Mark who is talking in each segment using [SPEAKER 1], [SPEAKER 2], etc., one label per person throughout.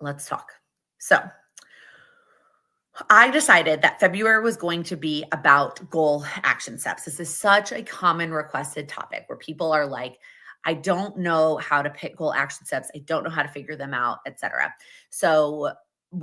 [SPEAKER 1] let's talk. So I decided that February was going to be about goal action steps. This is such a common requested topic where people are like, I don't know how to pick goal action steps. I don't know how to figure them out, etc. So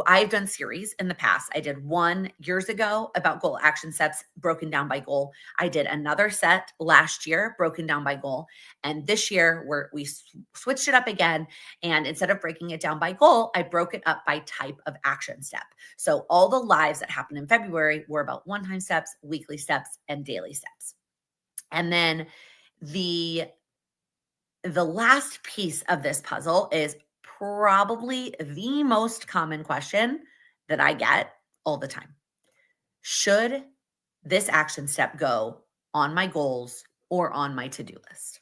[SPEAKER 1] I've done series in the past. I did one years ago about goal action steps broken down by goal. I did another set last year broken down by goal. And this year we switched it up again. And instead of breaking it down by goal, I broke it up by type of action step. So all the lives that happened in February were about one-time steps, weekly steps, and daily steps. And then the last piece of this puzzle is probably the most common question that I get all the time. Should this action step go on my goals or on my to-do list?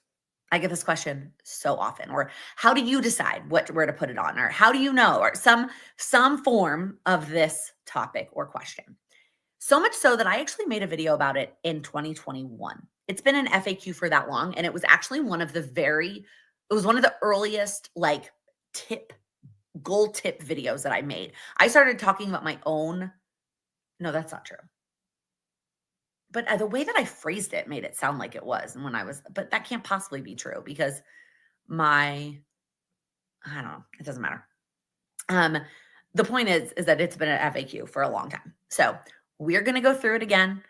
[SPEAKER 1] I get this question so often. Or how do you decide where to put it on? Or how do you know? Or some form of this topic or question. So much so that I actually made a video about it in 2021. It's been an FAQ for that long. And it was actually one of the earliest like goal tip videos that I made. I started talking about my own. No, that's not true. But the way that I phrased it made it sound like it was. But that can't possibly be true because I don't know, it doesn't matter. The point is that it's been an FAQ for a long time. So we're going to go through it again.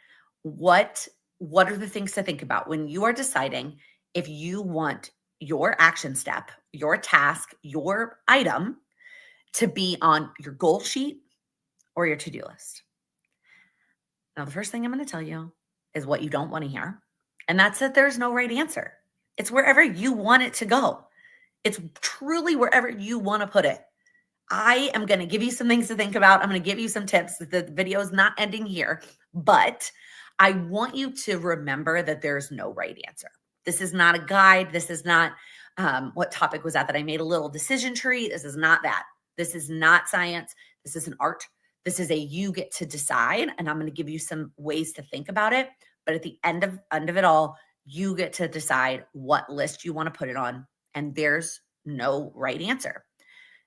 [SPEAKER 1] What are the things to think about when you are deciding if you want your action step, your task, your item to be on your goal sheet or your to-do list? Now, the first thing I'm going to tell you is what you don't want to hear. And that's that there's no right answer. It's wherever you want it to go. It's truly wherever you want to put it. I am going to give you some things to think about. I'm going to give you some tips. The video is not ending here, but I want you to remember that there's no right answer. This is not a guide. This is not what topic was that I made a little decision tree. This is not that. This is not science. This is an art. This is you get to decide, and I'm going to give you some ways to think about it. But at the end of it all, you get to decide what list you want to put it on, and there's no right answer.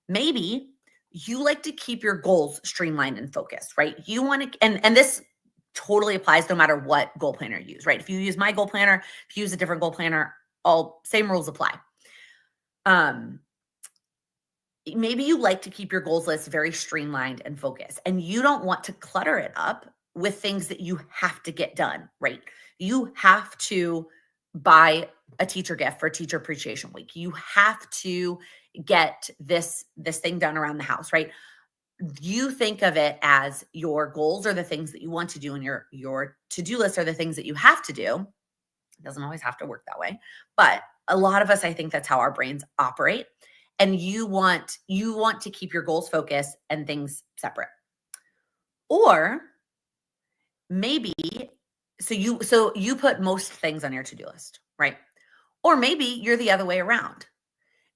[SPEAKER 1] Maybe you like to keep your goals streamlined and focused, right? You want to, and this totally applies no matter what goal planner you use, right? If you use my goal planner, if you use a different goal planner, all same rules apply. Maybe you like to keep your goals list very streamlined and focused, and you don't want to clutter it up with things that you have to get done, right? You have to buy a teacher gift for Teacher Appreciation Week. You have to get this thing done around the house, right? You think of it as your goals are the things that you want to do, and your to-do list are the things that you have to do. It doesn't always have to work that way, but a lot of us, I think that's how our brains operate. And you want to keep your goals focused and things separate. Or maybe so you put most things on your to-do list, right? Or maybe you're the other way around.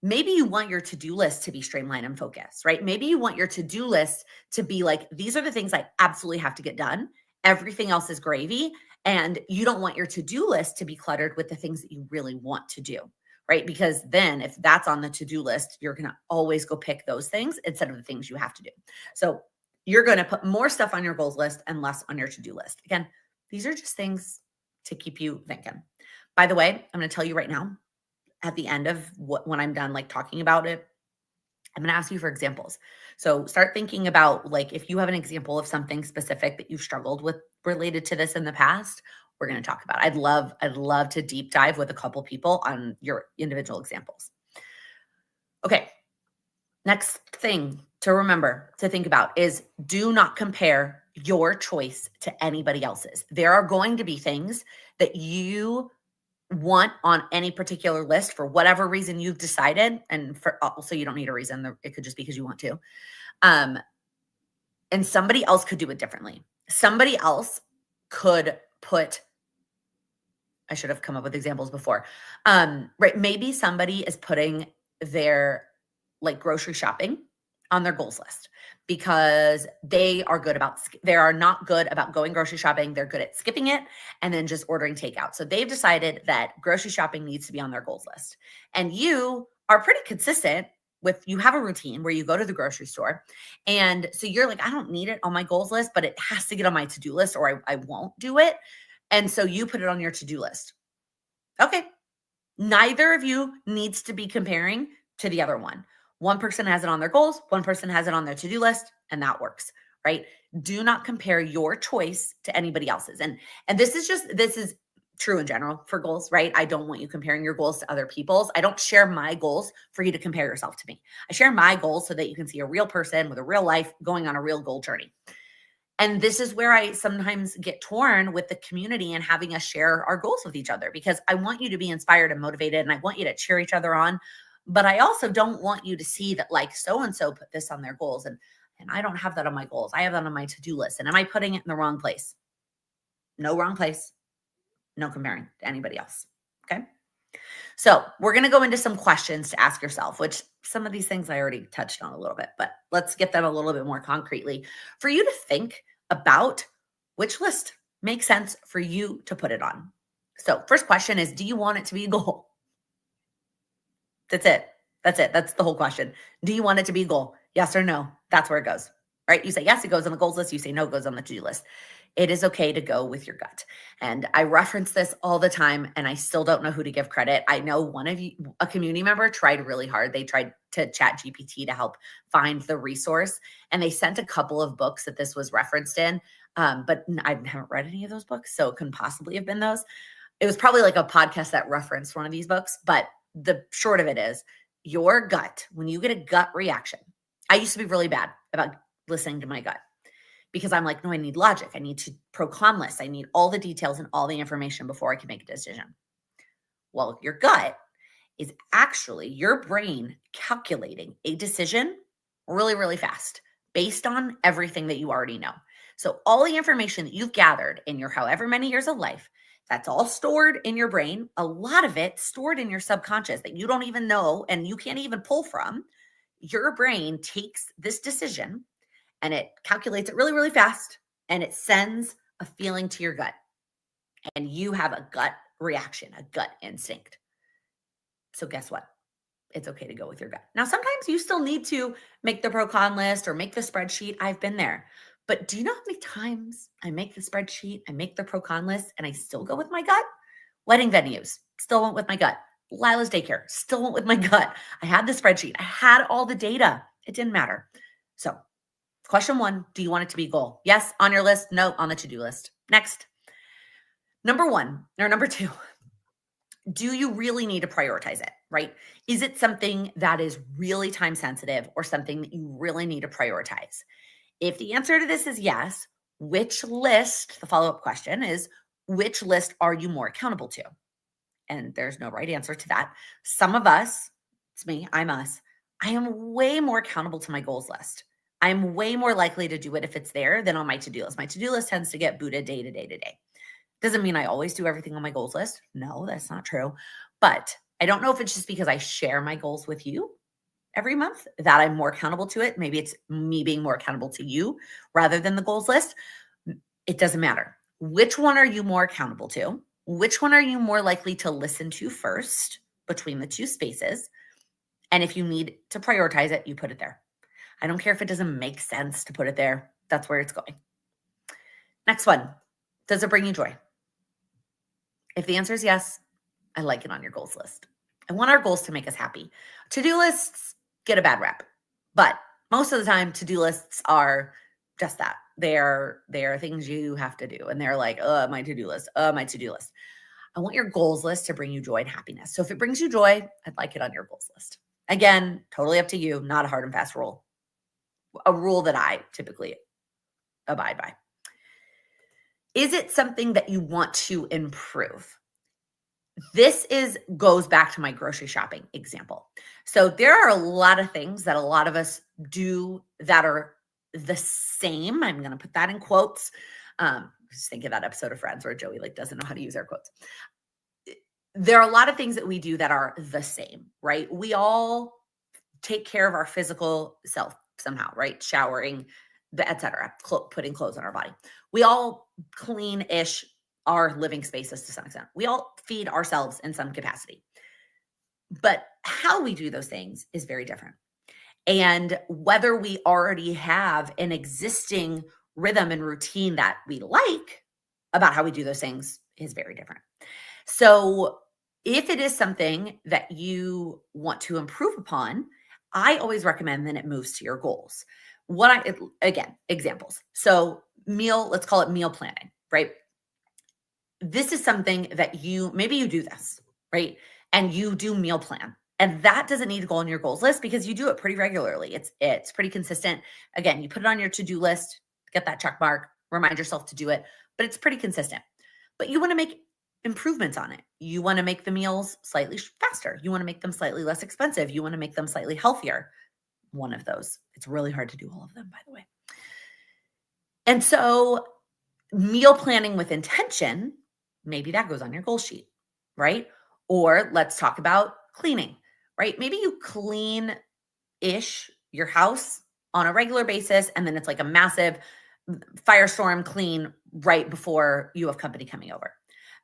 [SPEAKER 1] Maybe you want your to-do list to be streamlined and focused, right? Maybe you want your to-do list to be like, these are the things I absolutely have to get done. Everything else is gravy. And you don't want your to-do list to be cluttered with the things that you really want to do, right? Because then if that's on the to-do list, you're going to always go pick those things instead of the things you have to do. So you're going to put more stuff on your goals list and less on your to-do list. Again, these are just things to keep you thinking. By the way, I'm going to tell you right now, at the end of when I'm done like talking about it, I'm going to ask you for examples. So start thinking about like, if you have an example of something specific that you've struggled with related to this in the past, we're going to talk about it. I'd love to deep dive with a couple people on your individual examples. Okay. Next thing to remember to think about is do not compare your choice to anybody else's. There are going to be things that you want on any particular list for whatever reason you've decided. And so you don't need a reason. It could just be because you want to. And somebody else could do it differently. Somebody else could I should have come up with examples before. Right. Maybe somebody is putting their like grocery shopping on their goals list because they are not good about going grocery shopping. They're good at skipping it and then just ordering takeout. So they've decided that grocery shopping needs to be on their goals list. And you are pretty consistent you have a routine where you go to the grocery store. And so you're like, I don't need it on my goals list, but it has to get on my to-do list or I won't do it. And so you put it on your to-do list. Okay. Neither of you needs to be comparing to the other one. One person has it on their goals, one person has it on their to-do list, and that works, right? Do not compare your choice to anybody else's. And this is true in general for goals, right? I don't want you comparing your goals to other people's. I don't share my goals for you to compare yourself to me. I share my goals so that you can see a real person with a real life going on a real goal journey. And this is where I sometimes get torn with the community and having us share our goals with each other, because I want you to be inspired and motivated and I want you to cheer each other on. But I also don't want you to see that like so-and-so put this on their goals and I don't have that on my goals. I have that on my to-do list. And am I putting it in the wrong place? No wrong place. No comparing to anybody else. Okay. So we're going to go into some questions to ask yourself, which some of these things I already touched on a little bit, but let's get them a little bit more concretely for you to think about which list makes sense for you to put it on. So first question is, do you want it to be a goal? That's it. That's it. That's the whole question. Do you want it to be a goal? Yes or no? That's where it goes, right? You say yes, it goes on the goals list. You say no, it goes on the to-do list. It is okay to go with your gut. And I reference this all the time and I still don't know who to give credit. I know one of you, a community member, tried really hard. They tried to chat GPT to help find the resource. And they sent a couple of books that this was referenced in. But I haven't read any of those books, so it couldn't possibly have been those. It was probably like a podcast that referenced one of these books. But the short of it is your gut, when you get a gut reaction, I used to be really bad about listening to my gut, because I'm like, no, I need logic. I need to pro-con list. I need all the details and all the information before I can make a decision. Well, your gut is actually your brain calculating a decision really, really fast based on everything that you already know. So all the information that you've gathered in your however many years of life, that's all stored in your brain. A lot of it stored in your subconscious that you don't even know and you can't even pull from. Your brain takes this decision and it calculates it really, really fast, and it sends a feeling to your gut. And you have a gut reaction, a gut instinct. So guess what? It's okay to go with your gut. Now, sometimes you still need to make the pro-con list or make the spreadsheet. I've been there. But do you know how many times I make the spreadsheet, I make the pro-con list, and I still go with my gut? Wedding venues, still went with my gut. Lila's daycare, still went with my gut. I had the spreadsheet. I had all the data. It didn't matter. So question one, do you want it to be a goal? Yes, on your list. No, on the to-do list. Next. Number two, do you really need to prioritize it, right? Is it something that is really time sensitive or something that you really need to prioritize? If the answer to this is yes, which list, the follow-up question is, which list are you more accountable to? And there's no right answer to that. Some of us, it's me, I'm us, I am way more accountable to my goals list. I'm way more likely to do it if it's there than on my to-do list. My to-do list tends to get booted day to day to day. Doesn't mean I always do everything on my goals list. No, that's not true. But I don't know if it's just because I share my goals with you every month that I'm more accountable to it. Maybe it's me being more accountable to you rather than the goals list. It doesn't matter. Which one are you more accountable to? Which one are you more likely to listen to first between the two spaces? And if you need to prioritize it, you put it there. I don't care if it doesn't make sense to put it there. That's where it's going. Next one. Does it bring you joy? If the answer is yes, I like it on your goals list. I want our goals to make us happy. To-do lists get a bad rap, but most of the time to-do lists are just that. They are things you have to do. And they're like, my to-do list, my to-do list. I want your goals list to bring you joy and happiness. So if it brings you joy, I'd like it on your goals list. Again, totally up to you, not a hard and fast rule. A rule that I typically abide by. Is it something that you want to improve? This goes back to my grocery shopping example. So there are a lot of things that a lot of us do that are the same. I'm going to put that in quotes. Just think of that episode of Friends where Joey doesn't know how to use air quotes. There are a lot of things that we do that are the same, right? We all take care of our physical self somehow, right? Showering, etc., putting clothes on our body. We all clean-ish our living spaces to some extent. We all feed ourselves in some capacity. But how we do those things is very different. And whether we already have an existing rhythm and routine that we like about how we do those things is very different. So, if it is something that you want to improve upon, I always recommend that it moves to your goals. Again, examples. So, let's call it meal planning, right? This is something that maybe you do this, right? And you do meal plan. And that doesn't need to go on your goals list because you do it pretty regularly. It's pretty consistent. Again, you put it on your to-do list, get that check mark, remind yourself to do it, but it's pretty consistent. But you want to make improvements on it. You want to make the meals slightly faster. You want to make them slightly less expensive. You want to make them slightly healthier. One of those. It's really hard to do all of them, by the way. And so meal planning with intention, maybe that goes on your goal sheet, right? Or let's talk about cleaning, right? Maybe you clean-ish your house on a regular basis, and then it's like a massive firestorm clean right before you have company coming over.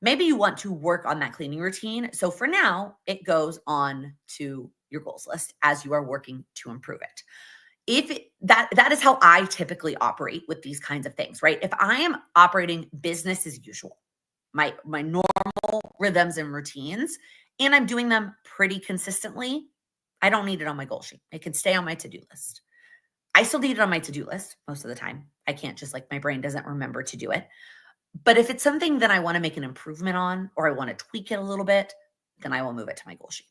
[SPEAKER 1] Maybe you want to work on that cleaning routine. So for now, it goes on to your goals list as you are working to improve it. That is how I typically operate with these kinds of things, right? If I am operating business as usual, my normal rhythms and routines, and I'm doing them pretty consistently, I don't need it on my goal sheet. It can stay on my to-do list. I still need it on my to-do list most of the time. I can't just my brain doesn't remember to do it. But if it's something that I want to make an improvement on, or I want to tweak it a little bit, then I will move it to my goal sheet.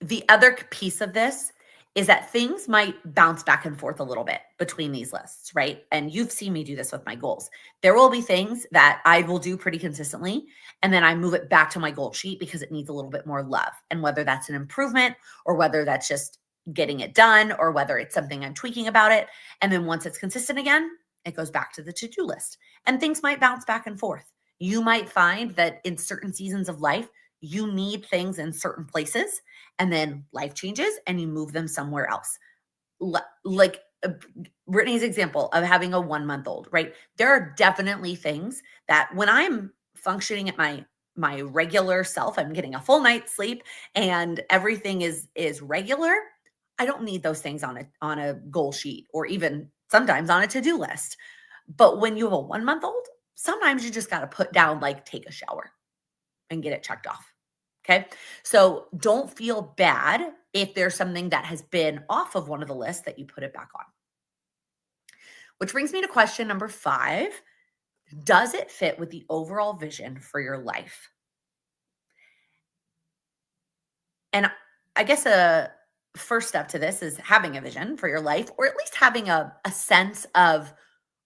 [SPEAKER 1] The other piece of this is that things might bounce back and forth a little bit between these lists, right? And you've seen me do this with my goals. There will be things that I will do pretty consistently, and then I move it back to my goal sheet because it needs a little bit more love. And whether that's an improvement or whether that's just getting it done or whether it's something I'm tweaking about it. And then once it's consistent again, it goes back to the to-do list. And things might bounce back and forth. You might find that in certain seasons of life, you need things in certain places, and then life changes and you move them somewhere else. Like Brittany's example of having a 1-month-old, right? There are definitely things that when I'm functioning at my regular self, I'm getting a full night's sleep and everything is regular. I don't need those things on a goal sheet or even sometimes on a to-do list. But when you have a 1-month-old, sometimes you just got to put down, take a shower and get it checked off. Okay. So don't feel bad if there's something that has been off of one of the lists that you put it back on. Which brings me to question number 5. Does it fit with the overall vision for your life? And I guess a first step to this is having a vision for your life, or at least having a sense of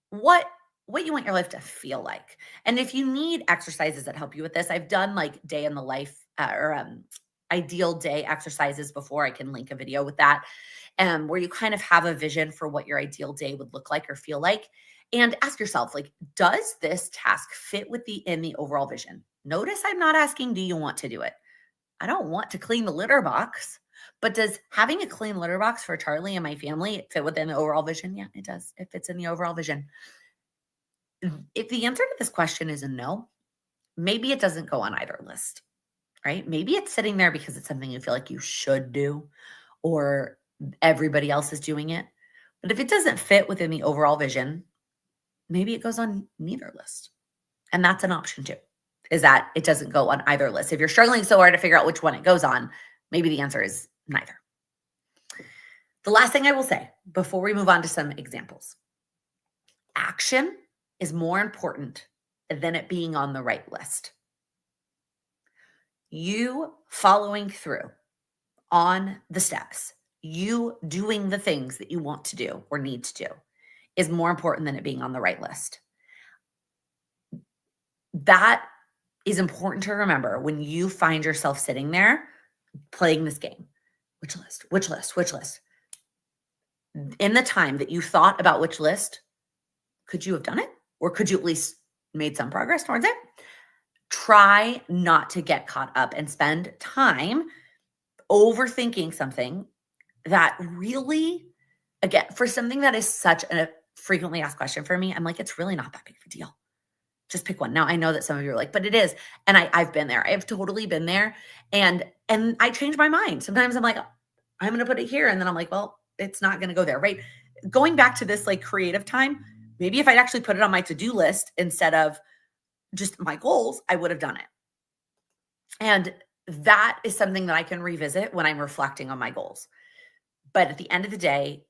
[SPEAKER 1] what you want your life to feel like. And if you need exercises that help you with this, I've done day in the life or ideal day exercises before. I can link a video with that, where you kind of have a vision for what your ideal day would look like or feel like. And ask yourself, does this task fit in the overall vision? Notice I'm not asking, do you want to do it? I don't want to clean the litter box, but does having a clean litter box for Charlie and my family fit within the overall vision? Yeah, it does. It fits in the overall vision. If the answer to this question is a no, maybe it doesn't go on either list, right? Maybe it's sitting there because it's something you feel like you should do or everybody else is doing it. But if it doesn't fit within the overall vision, maybe it goes on neither list. And that's an option too, is that it doesn't go on either list. If you're struggling so hard to figure out which one it goes on, maybe the answer is neither. The last thing I will say before we move on to some examples, action is more important than it being on the right list. You following through on the steps, you doing the things that you want to do or need to do is more important than it being on the right list. That is important to remember when you find yourself sitting there playing this game. Which list? In the time that you thought about which list, could you have done it? Or could you at least made some progress towards it? Try not to get caught up and spend time overthinking something that really, again, for something that is such a frequently asked question for me, I'm like, it's really not that big of a deal. Just pick one. Now I know that some of you are like, but it is. And I've been there. I've totally been there. And I change my mind. Sometimes I'm like, I'm going to put it here. And then I'm like, well, it's not going to go there, right? Going back to this like creative time, maybe if I'd actually put it on my to-do list instead of just my goals, I would have done it. And that is something that I can revisit when I'm reflecting on my goals. But at the end of the day,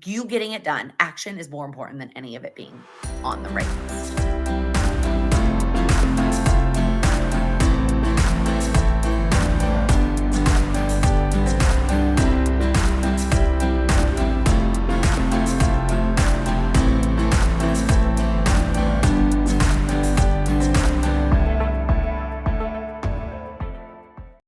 [SPEAKER 1] you getting it done, action is more important than any of it being on the right